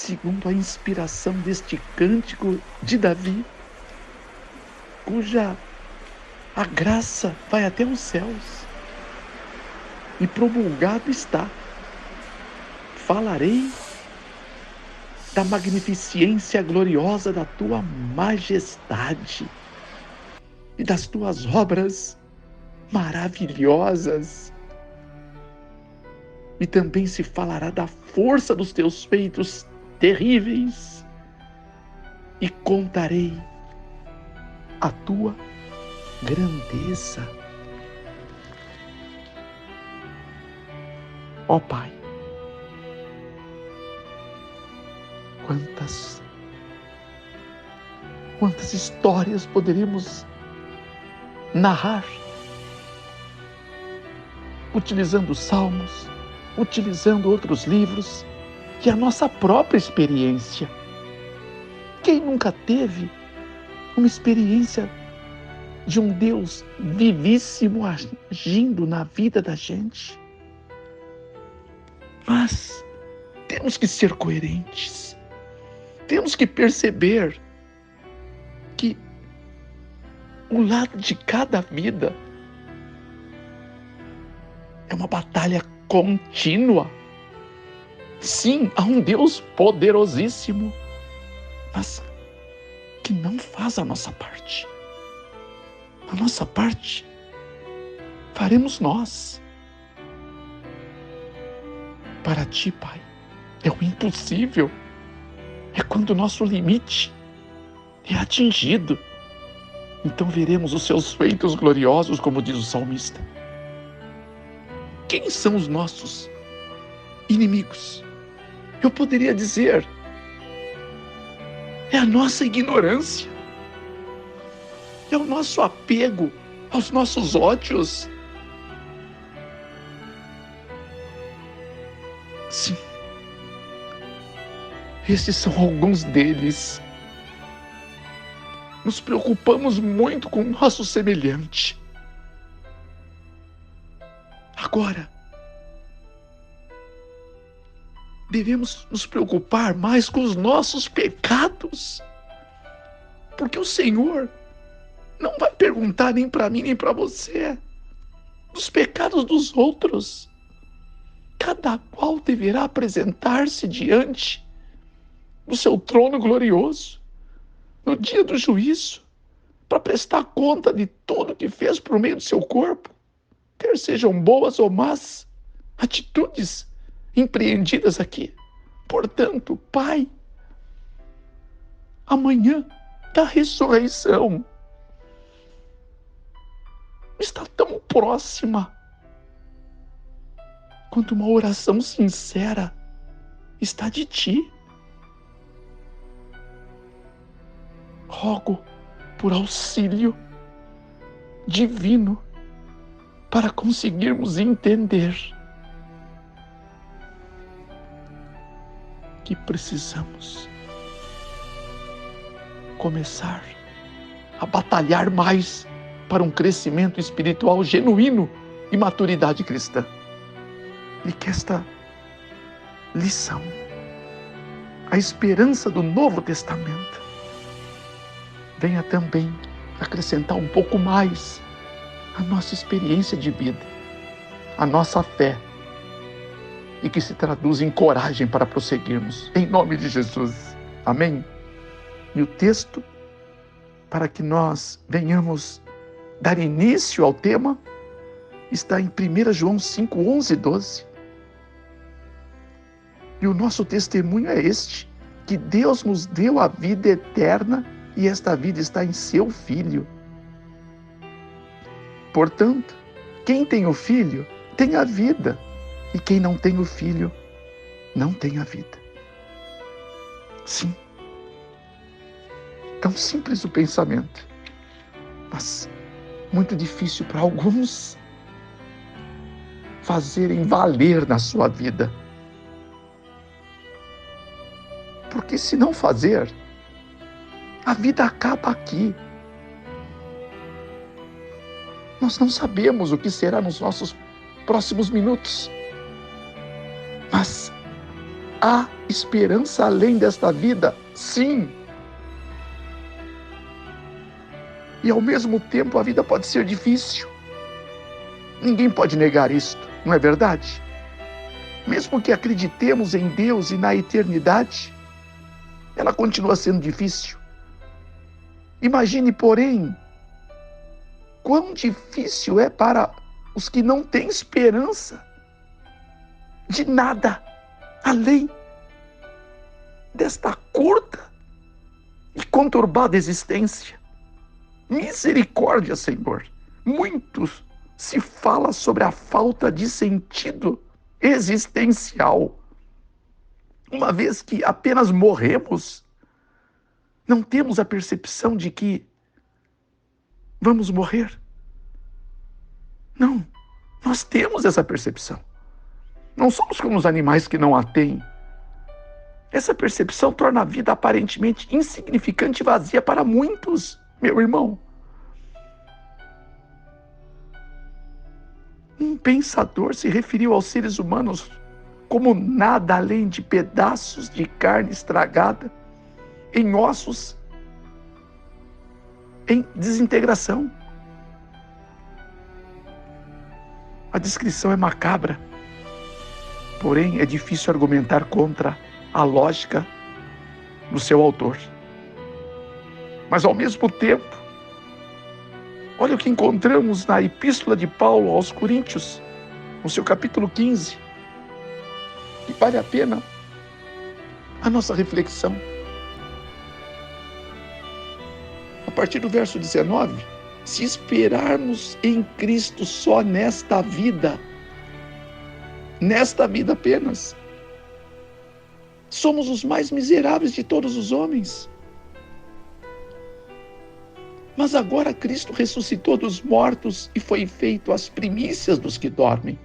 segundo a inspiração deste cântico de Davi, cuja a graça vai até os céus, e promulgado está: falarei da magnificência gloriosa da tua majestade e das tuas obras maravilhosas. E também se falará da força dos teus feitos terríveis, e contarei a tua grandeza. Ó Pai, quantas histórias poderíamos narrar, utilizando os salmos, utilizando outros livros e a nossa própria experiência. Quem nunca teve uma experiência de um Deus vivíssimo agindo na vida da gente? Mas temos que ser coerentes. Temos que perceber que o lado de cada vida é uma batalha contínua. Sim, há um Deus poderosíssimo, mas que não faz a nossa parte. A nossa parte faremos nós. Para ti, Pai, é o impossível. É quando o nosso limite é atingido. Então veremos os seus feitos gloriosos, como diz o salmista. Quem são os nossos inimigos? Eu poderia dizer, é a nossa ignorância, é o nosso apego aos nossos ódios. Sim, esses são alguns deles. Nos preocupamos muito com o nosso semelhante. Agora, devemos nos preocupar mais com os nossos pecados, porque o Senhor não vai perguntar nem para mim nem para você dos pecados dos outros. Cada qual deverá apresentar-se diante do seu trono glorioso no dia do juízo, para prestar conta de tudo que fez por meio do seu corpo, quer sejam boas ou más atitudes empreendidas aqui. Portanto, Pai, amanhã da ressurreição está tão próxima quanto uma oração sincera está de ti. Rogo por auxílio divino para conseguirmos entender que precisamos começar a batalhar mais para um crescimento espiritual genuíno e maturidade cristã. E que esta lição, a esperança do Novo Testamento, venha também acrescentar um pouco mais a nossa experiência de vida, a nossa fé, e que se traduz em coragem para prosseguirmos, em nome de Jesus. Amém? E o texto, para que nós venhamos dar início ao tema, está em 1 João 5, 11 e 12. E o nosso testemunho é este, que Deus nos deu a vida eterna, e esta vida está em seu Filho. Portanto, quem tem o Filho tem a vida, e quem não tem o Filho não tem a vida. Sim, tão simples o pensamento, mas muito difícil para alguns fazerem valer na sua vida. Porque se não fazer, a vida acaba aqui. Nós não sabemos o que será nos nossos próximos minutos. Mas há esperança além desta vida? Sim. E ao mesmo tempo a vida pode ser difícil. Ninguém pode negar isto, não é verdade? Mesmo que acreditemos em Deus e na eternidade, ela continua sendo difícil. Imagine, porém, quão difícil é para os que não têm esperança de nada além desta curta e conturbada existência. Misericórdia, Senhor. Muitos se fala sobre a falta de sentido existencial. Uma vez que apenas morremos, não temos a percepção de que vamos morrer. Não, nós temos essa percepção. Não somos como os animais que não a têm. Essa percepção torna a vida aparentemente insignificante e vazia para muitos, meu irmão. Um pensador se referiu aos seres humanos como nada além de pedaços de carne estragada, em ossos, em desintegração. A descrição é macabra, porém é difícil argumentar contra a lógica do seu autor. Mas ao mesmo tempo, olha o que encontramos na Epístola de Paulo aos Coríntios, no seu capítulo 15, que vale a pena a nossa reflexão. A partir do verso 19, se esperarmos em Cristo só nesta vida apenas, somos os mais miseráveis de todos os homens. Mas agora Cristo ressuscitou dos mortos e foi feito as primícias dos que dormem.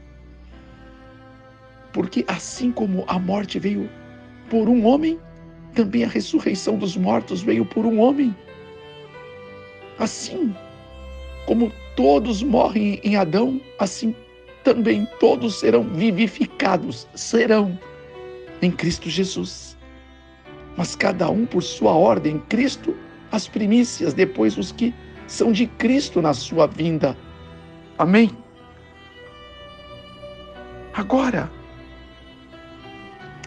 Porque assim como a morte veio por um homem, também a ressurreição dos mortos veio por um homem. Assim como todos morrem em Adão, assim também todos serão vivificados, serão em Cristo Jesus. Mas cada um por sua ordem, Cristo as primícias, depois os que são de Cristo na sua vinda. Amém? Agora,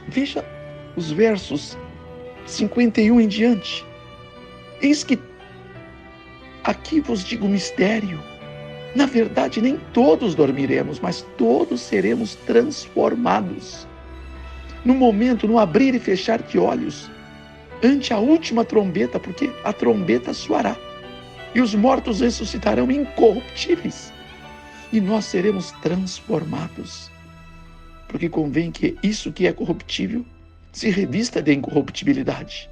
veja os versos 51 em diante. Eis que aqui vos digo mistério. Na verdade, nem todos dormiremos, mas todos seremos transformados. No momento, no abrir e fechar de olhos, ante a última trombeta, porque a trombeta soará, e os mortos ressuscitarão incorruptíveis, e nós seremos transformados. Porque convém que isso que é corruptível se revista de incorruptibilidade,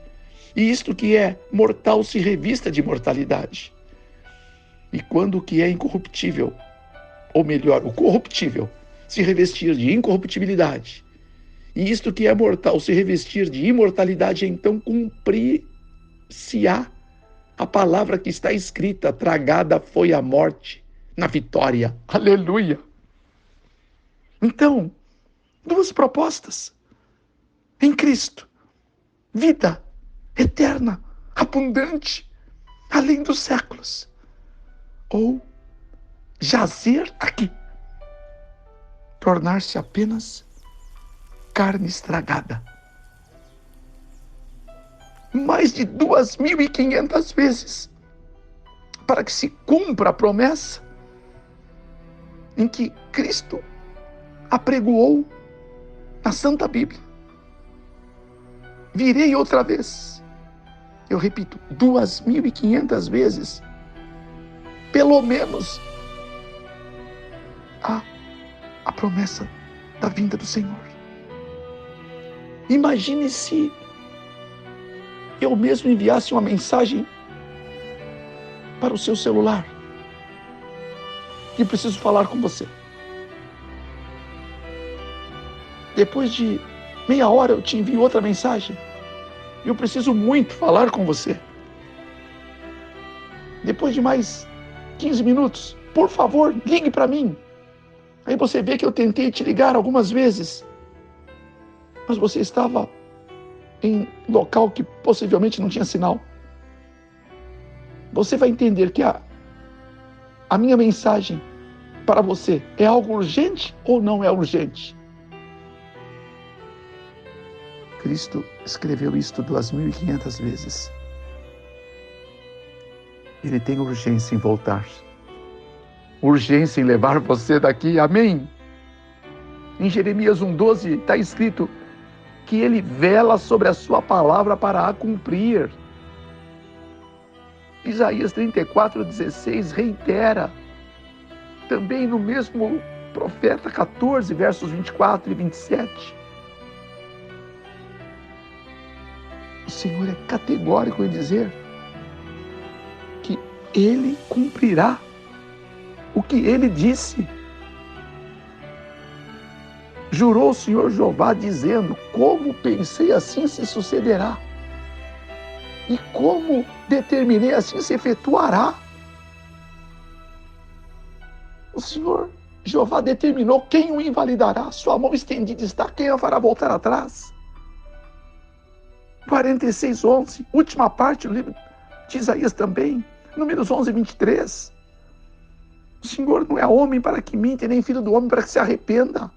e isto que é mortal se revista de mortalidade. E quando o que é incorruptível, ou melhor, o corruptível, se revestir de incorruptibilidade, e isto que é mortal se revestir de imortalidade, então cumprir-se-á a palavra que está escrita: tragada foi a morte na vitória. Aleluia! Então, duas propostas em Cristo: vida eterna, abundante, além dos séculos, ou jazer aqui, tornar-se apenas carne estragada. Mais de 2.500 vezes, para que se cumpra a promessa em que Cristo apregoou na Santa Bíblia. Virei outra vez. Eu repito, 2.500 vezes, pelo menos, a promessa da vinda do Senhor. Imagine se eu mesmo enviasse uma mensagem para o seu celular: que preciso falar com você. Depois de meia hora eu te envio outra mensagem: eu preciso muito falar com você. Depois de mais 15 minutos, por favor, ligue para mim. Aí você vê que eu tentei te ligar algumas vezes. mas você estava em local que possivelmente não tinha sinal. Você vai entender que a minha mensagem para você é algo urgente ou não é urgente? Cristo escreveu isto 2.500 vezes. Ele tem urgência em voltar. Urgência em levar você daqui. Amém? Em Jeremias 1,12 está escrito que ele vela sobre a sua palavra para a cumprir. Isaías 34,16 reitera. Também no mesmo profeta 14, versos 24 e 27. O Senhor é categórico em dizer que Ele cumprirá o que Ele disse. Jurou o Senhor Jeová dizendo: como pensei, assim se sucederá. E como determinei, assim se efetuará. O Senhor Jeová determinou quem o invalidará. Sua mão estendida está, quem a fará voltar atrás? 46:11, última parte do livro de Isaías também, números 11 e 23. O Senhor não é homem para que minta, nem filho do homem para que se arrependa.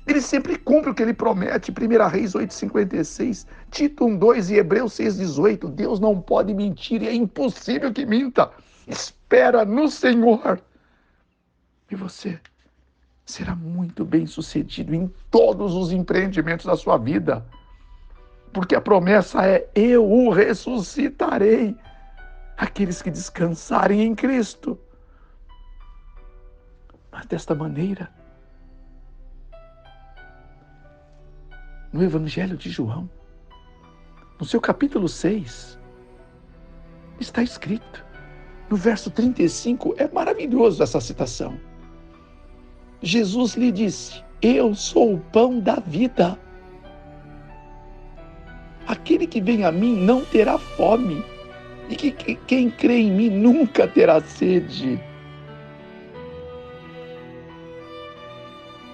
Ele sempre cumpre o que ele promete. 1 Reis 8,56, Tito 1,2 e Hebreus 6,18. Deus não pode mentir e é impossível que minta. Espera no Senhor. E você será muito bem sucedido em todos os empreendimentos da sua vida. Porque a promessa é: eu o ressuscitarei. Aqueles que descansarem em Cristo. Mas desta maneira, no Evangelho de João, no seu capítulo 6, está escrito, no verso 35, é maravilhoso essa citação. Jesus lhe disse: eu sou o pão da vida. Aquele que vem a mim não terá fome, e quem crê em mim nunca terá sede.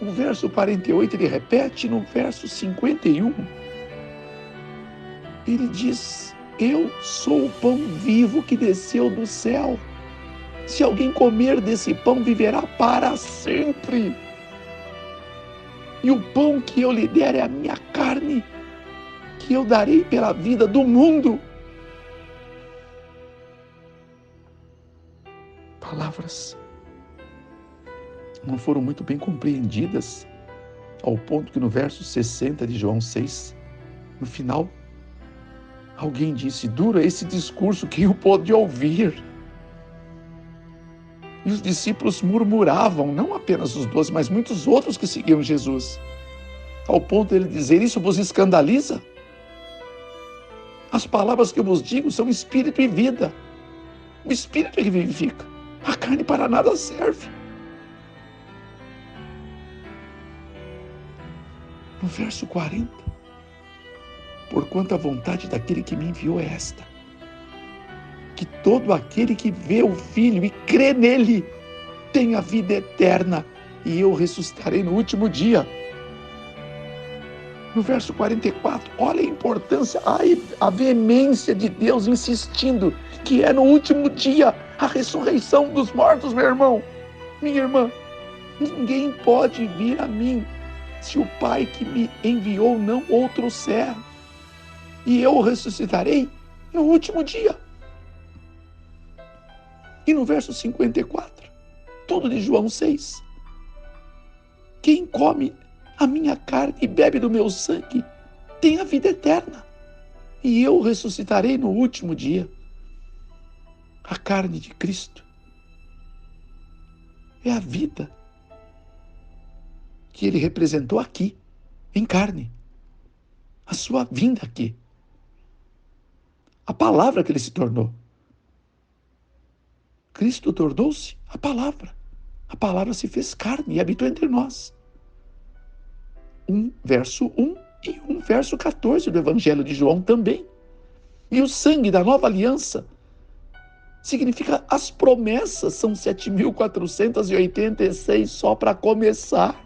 O verso 48 ele repete, no verso 51, ele diz: eu sou o pão vivo que desceu do céu. Se alguém comer desse pão, viverá para sempre. E o pão que eu lhe der é a minha carne, que eu darei pela vida do mundo. Palavras não foram muito bem compreendidas, ao ponto que no verso 60 de João 6, no final, alguém disse: duro é esse discurso, quem o pôde ouvir? E os discípulos murmuravam, não apenas os 12, mas muitos outros que seguiam Jesus, ao ponto de ele dizer: isso vos escandaliza? As palavras que eu vos digo são espírito e vida. O espírito é que vivifica, a carne para nada serve. No verso 40, porquanto a vontade daquele que me enviou é esta, que todo aquele que vê o Filho e crê nele tenha vida eterna, e eu ressuscitarei no último dia. No verso 44, olha a importância, a veemência de Deus insistindo que é no último dia a ressurreição dos mortos, meu irmão, minha irmã. Ninguém pode vir a mim se o Pai que me enviou não o trouxer, e eu o ressuscitarei no último dia. E no verso 54, tudo de João 6, quem come a minha carne e bebe do meu sangue tem a vida eterna, e eu ressuscitarei no último dia. A carne de Cristo é a vida que ele representou aqui, em carne. A sua vinda aqui. A palavra que ele se tornou. Cristo tornou-se a palavra. A palavra se fez carne e habitou entre nós. 1 verso 1 e 1 verso 14 do Evangelho de João também. E o sangue da nova aliança significa as promessas, são 7.486 só para começar,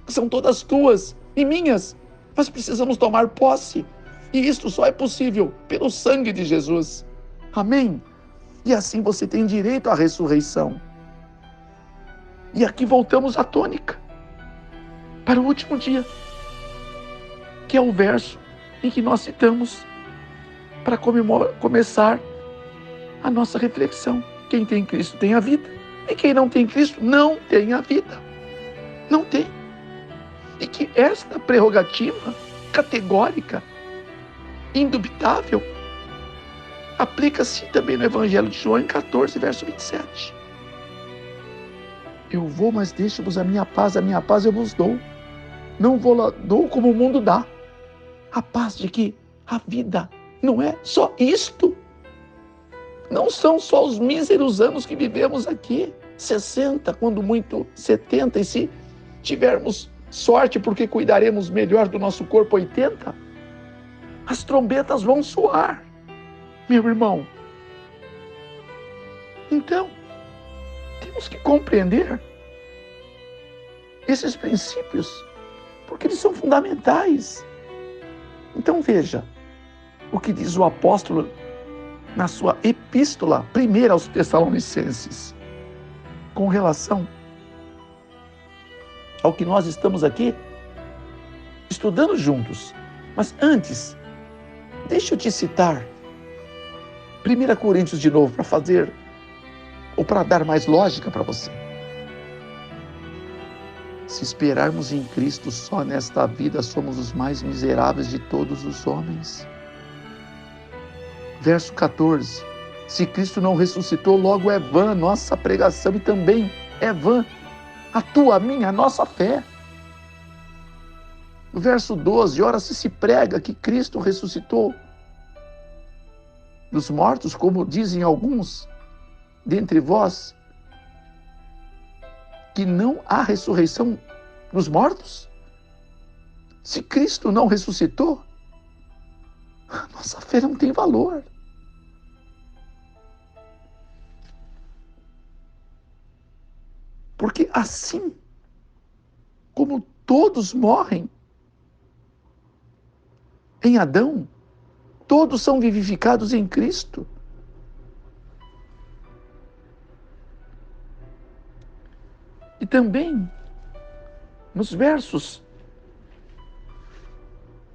que são todas tuas e minhas, Nós precisamos tomar posse. E isto só é possível pelo sangue de Jesus. Amém? E assim você tem direito à ressurreição. E aqui voltamos à tônica, para o último dia, que é o verso em que nós citamos para começar a nossa reflexão. Quem tem Cristo tem a vida, e quem não tem Cristo não tem a vida. Não tem. E que esta prerrogativa categórica, indubitável, aplica-se também no Evangelho de João, em 14, verso 27. Eu vou, mas deixo-vos a minha paz eu vos dou. Não vou dou como o mundo dá. A paz de que a vida não é só isto. Não são só os míseros anos que vivemos aqui. 60, quando muito 70, e se tivermos sorte porque cuidaremos melhor do nosso corpo, 80, as trombetas vão soar, meu irmão. Então, temos que compreender esses princípios, porque eles são fundamentais. Então veja o que diz o apóstolo na sua epístola primeira aos Tessalonicenses, com relação ao que nós estamos aqui estudando juntos. Mas antes, deixa eu te citar 1 Coríntios de novo, para fazer, ou para dar mais lógica para você. Se esperarmos em Cristo só nesta vida, somos os mais miseráveis de todos os homens. Verso 14. Se Cristo não ressuscitou, logo é vã nossa pregação, e também é vã a tua, a minha, a nossa fé. No verso 12. Ora, se prega que Cristo ressuscitou dos mortos, como dizem alguns dentre vós, que não há ressurreição dos mortos? Se Cristo não ressuscitou, nossa fé não tem valor. Porque assim como todos morrem em Adão, todos são vivificados em Cristo. E também, nos versos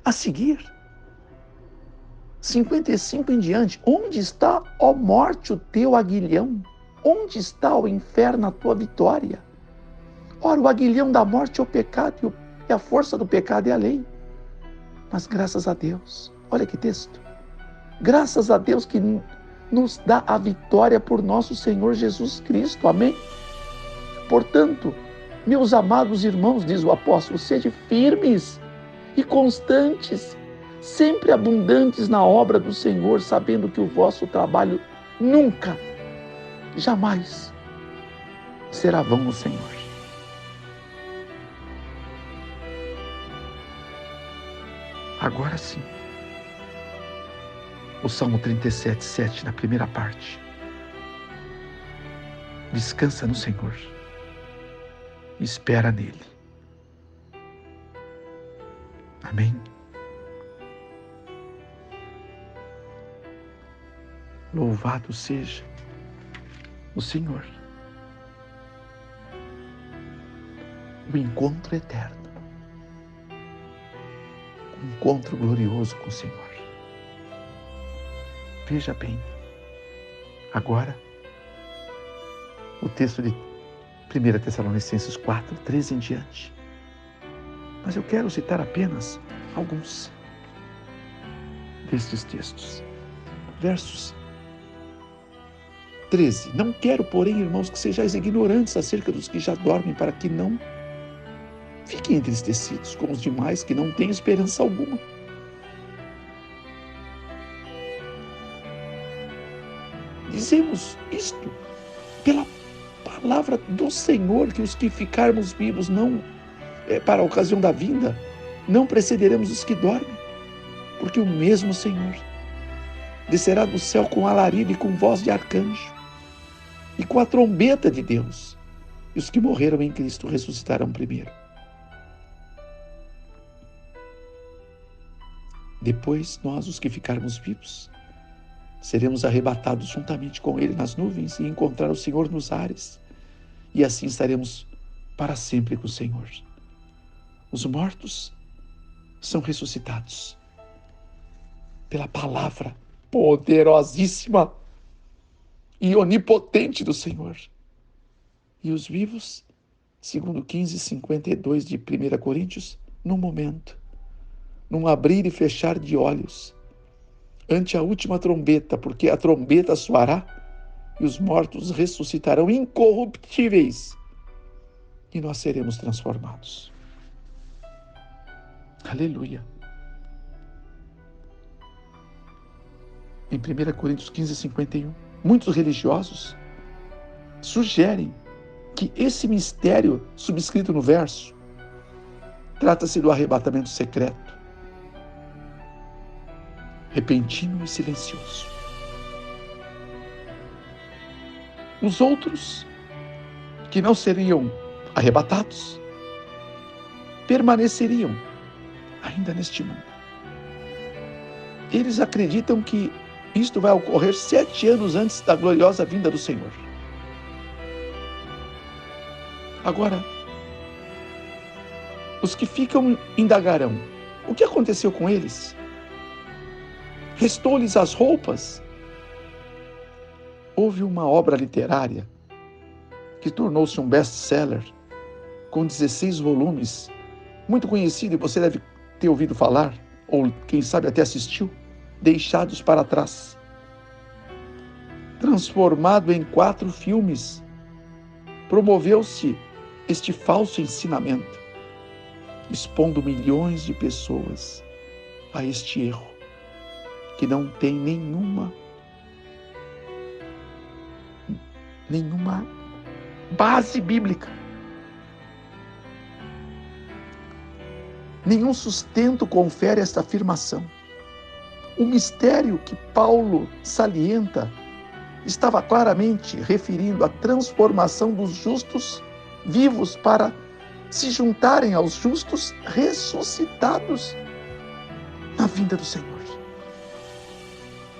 a seguir, 55 em diante, onde está, ó morte, o teu aguilhão? Onde está, o inferno, a tua vitória? Ora, o aguilhão da morte é o pecado, e a força do pecado é a lei. Mas graças a Deus, olha que texto, graças a Deus que nos dá a vitória por nosso Senhor Jesus Cristo, amém? Portanto, meus amados irmãos, diz o apóstolo, sede firmes e constantes, sempre abundantes na obra do Senhor, sabendo que o vosso trabalho nunca, jamais será vão no Senhor. Agora sim, o Salmo 37:7, na primeira parte. Descansa no Senhor, espera nele. Amém? Louvado seja o Senhor. O encontro eterno, o encontro glorioso com o Senhor. Veja bem, agora, o texto de 1 Tessalonicenses 4:13 em diante. Mas eu quero citar apenas alguns destes textos. Versos 13. Não quero, porém, irmãos, que sejais ignorantes acerca dos que já dormem, para que não fiquem entristecidos como os demais que não têm esperança alguma. Dizemos isto pela palavra do Senhor, que os que ficarmos vivos não para a ocasião da vinda, não precederemos os que dormem, porque o mesmo Senhor descerá do céu com alarido e com voz de arcanjo e com a trombeta de Deus, e os que morreram em Cristo ressuscitarão primeiro. Depois, nós, os que ficarmos vivos, seremos arrebatados juntamente com Ele nas nuvens e encontrar o Senhor nos ares. E assim estaremos para sempre com o Senhor. Os mortos são ressuscitados pela palavra poderosíssima e onipotente do Senhor. E os vivos, segundo 15:52 de 1 Coríntios, num momento, num abrir e fechar de olhos, ante a última trombeta, porque a trombeta soará e os mortos ressuscitarão incorruptíveis e nós seremos transformados. Aleluia. Em 1 Coríntios 15:51, muitos religiosos sugerem que esse mistério subscrito no verso trata-se do arrebatamento secreto, repentino e silencioso. Os outros, que não seriam arrebatados, permaneceriam ainda neste mundo. Eles acreditam que isto vai ocorrer 7 anos antes da gloriosa vinda do Senhor. Agora, os que ficam indagarão: o que aconteceu com eles? Restou-lhes as roupas? Houve uma obra literária que tornou-se um best-seller com 16 volumes, muito conhecido, e você deve ter ouvido falar, ou quem sabe até assistiu, Deixados para Trás. Transformado em 4 filmes, promoveu-se este falso ensinamento, expondo milhões de pessoas a este erro, que não tem nenhuma base bíblica, nenhum sustento confere esta afirmação. O mistério que Paulo salienta estava claramente referindo à transformação dos justos vivos para se juntarem aos justos ressuscitados na vinda do Senhor.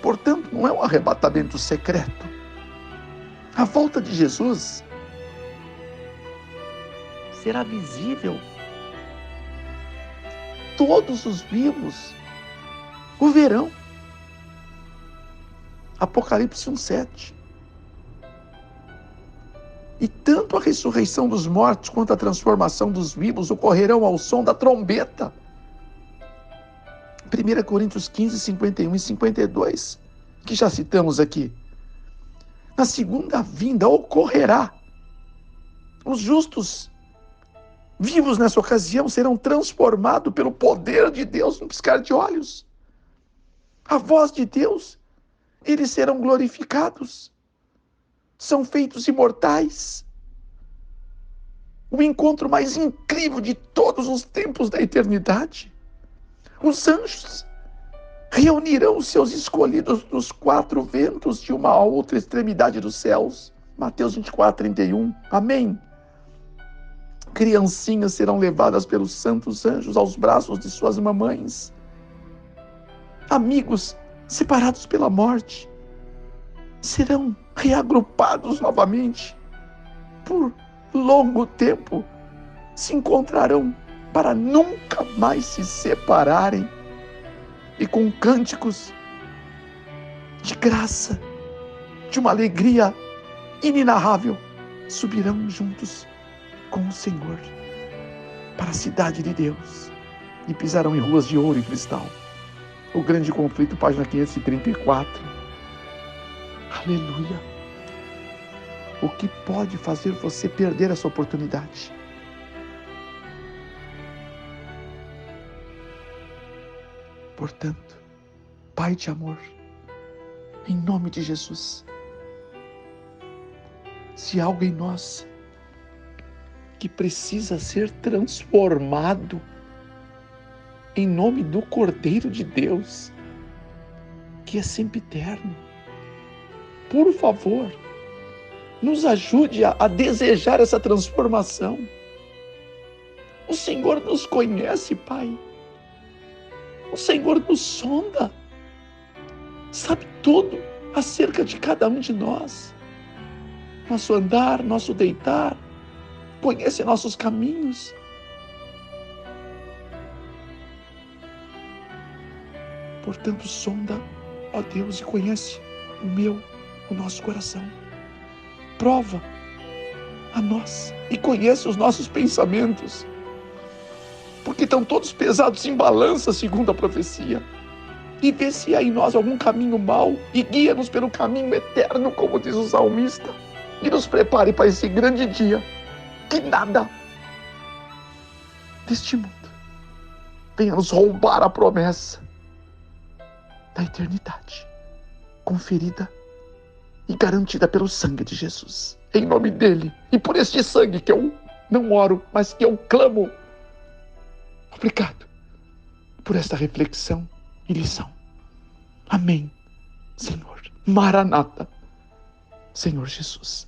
Portanto, não é um arrebatamento secreto. A volta de Jesus será visível. Todos os vivos o verão. Apocalipse 1:7. E tanto a ressurreição dos mortos quanto a transformação dos vivos ocorrerão ao som da trombeta. 1 Coríntios 15:51 e 52, que já citamos aqui. Na segunda vinda ocorrerá. Os justos vivos nessa ocasião serão transformados pelo poder de Deus no piscar de olhos. A voz de Deus, eles serão glorificados. São feitos imortais. O encontro mais incrível de todos os tempos da eternidade. Os anjos reunirão os seus escolhidos dos 4 ventos de uma a outra extremidade dos céus. Mateus 24:31. Amém. Criancinhas serão levadas pelos santos anjos aos braços de suas mamães. Amigos separados pela morte serão reagrupados novamente. Por longo tempo se encontrarão para nunca mais se separarem. E com cânticos de graça, de uma alegria inenarrável, subirão juntos com o Senhor para a cidade de Deus e pisarão em ruas de ouro e cristal. O Grande Conflito, página 534. Aleluia! O que pode fazer você perder essa oportunidade? Portanto, Pai de amor, em nome de Jesus, se algo em nós que precisa ser transformado em nome do Cordeiro de Deus, que é sempre eterno, por favor, nos ajude a desejar essa transformação. O Senhor nos conhece, Pai. O Senhor nos sonda, sabe tudo acerca de cada um de nós. Nosso andar, nosso deitar, conhece nossos caminhos. Portanto, sonda, ó Deus, e conhece o nosso coração. Prova a nós e conhece os nossos pensamentos, porque estão todos pesados em balança, segundo a profecia. E vê se há em nós algum caminho mau e guia-nos pelo caminho eterno, como diz o salmista, e nos prepare para esse grande dia, que nada deste mundo venha nos roubar a promessa da eternidade, conferida e garantida pelo sangue de Jesus. Em nome dele e por este sangue que eu não oro, mas que eu clamo. Obrigado por esta reflexão e lição. Amém, Senhor. Maranata, Senhor Jesus.